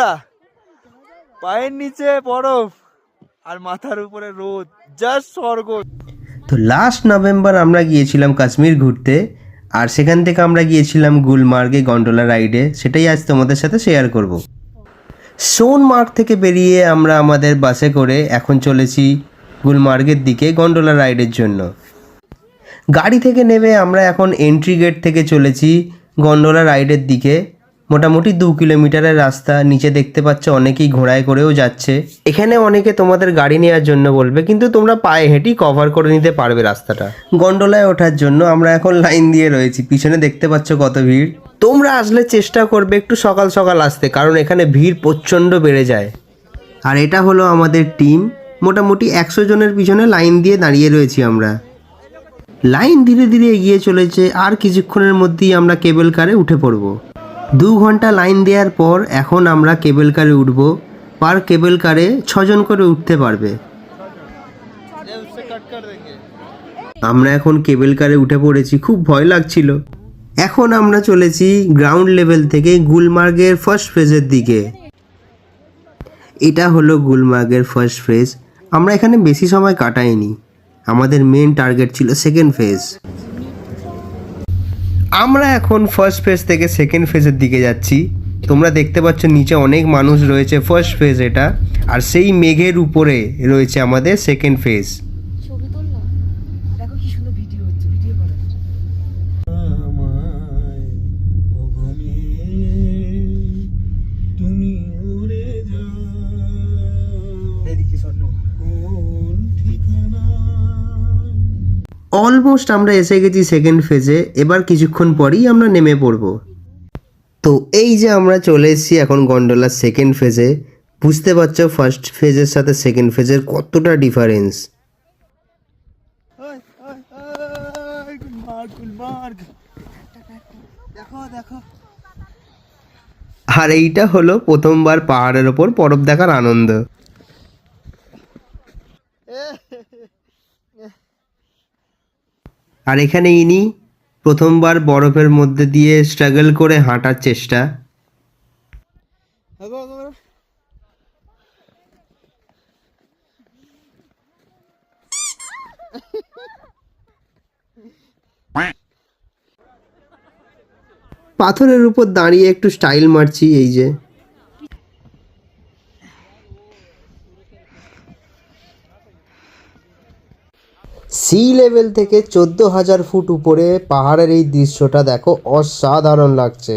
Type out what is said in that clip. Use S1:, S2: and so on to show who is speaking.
S1: বন্ধুরা, পায়ের নিচে বরফ আর মাথার উপরে রোদ, জাস্ট স্বর্গ।
S2: তো লাস্ট নভেম্বর আমরা গিয়েছিলাম কাশ্মীর ঘুরতে, আর সেখান থেকে আমরা গিয়েছিলাম গুলমার্গে গন্ডোলা রাইডে। সেটাই আজ তোমাদের সাথে শেয়ার করব। সোনমার্গ থেকে বেরিয়ে আমরা আমাদের বাসে করে এখন চলেছি গুলমার্গের দিকে গন্ডোলা রাইডের জন্য। গাড়ি থেকে নেমে আমরা এখন এন্ট্রি গেট থেকে চলেছি গন্ডোলা রাইডের দিকে। মোটামুটি 2 কিলোমিটারের রাস্তা। নিচে দেখতে পাচ্ছ অনেকেই ঘোড়ায় করেও যাচ্ছে। এখানে অনেকে তোমাদের গাড়ি নেওয়ার জন্য বলবে, কিন্তু তোমরা পায়ে হেঁটেই কভার করে নিতে পারবে রাস্তাটা। গন্ডোলায় ওঠার জন্য আমরা এখন লাইন দিয়ে রয়েছি। পিছনে দেখতে পাচ্ছ কত ভিড়। তোমরা আসলে চেষ্টা করবে একটু সকাল সকাল আসতে, কারণ এখানে ভিড় প্রচণ্ড বেড়ে যায়। আর এটা হলো আমাদের টিম। মোটামুটি 100 জনের পিছনে লাইন দিয়ে দাঁড়িয়ে রয়েছি আমরা। লাইন ধীরে ধীরে এগিয়ে চলেছে, আর কিছুক্ষণের মধ্যেই আমরা কেবল কারে উঠে পড়ব। 2 ঘন্টা লাইন দেওয়ার পর এখন আমরা কেবল কারে উঠব। পার কেবল কারে 6 জন করে উঠতে পারবে। আমরা এখন কেবল কারে উঠে পড়েছি। খুব ভয় লাগছিল। এখন আমরা চলেছি গ্রাউন্ড লেভেল থেকে গুলমার্গের ফার্স্ট ফেজের দিকে। এটা হলো গুলমার্গের ফার্স্ট ফেজ। আমরা এখানে বেশি সময় কাটাইনি। আমাদের মেন টার্গেট ছিল সেকেন্ড ফেজ। আমরা এখন ফার্স্ট ফেজ থেকে সেকেন্ড ফেজের দিকে যাচ্ছি। তোমরা দেখতে পাচ্ছ নিচে অনেক মানুষ রয়েছে। ফার্স্ট ফেজ এটা, আর সেই মেঘের উপরে রয়েছে আমাদের সেকেন্ড ফেজ।
S3: ছবি তুললাম, দেখো কি সুন্দর ভিডিও হচ্ছে, ভিডিও করা
S2: অলমোস্ট আমরা এসে গেছি সেকেন্ড ফেজে। এবার কিছুক্ষণ পরেই আমরা নেমে পড়ব। তো এই যে আমরা চলে এসেছি এখন গন্ডোলার সেকেন্ড ফেজে। বুঝতে পারছো ফার্স্ট ফেজের সাথে সেকেন্ড ফেজের কতটা ডিফারেন্স। আর এইটা হলো প্রথমবার পাহাড়ের ওপর বরফ দেখার আনন্দ। আর এখানে ইনি প্রথমবার বরফের মধ্যে দিয়ে স্ট্রাগল করে হাঁটার চেষ্টা। পাথরের উপর দাঁড়িয়ে একটু স্টাইল মারছি। এই যে সি লেভেল থেকে 14,000 ফুট উপরে পাহাড়ের এই দৃশ্যটা দেখো, অসাধারণ লাগছে।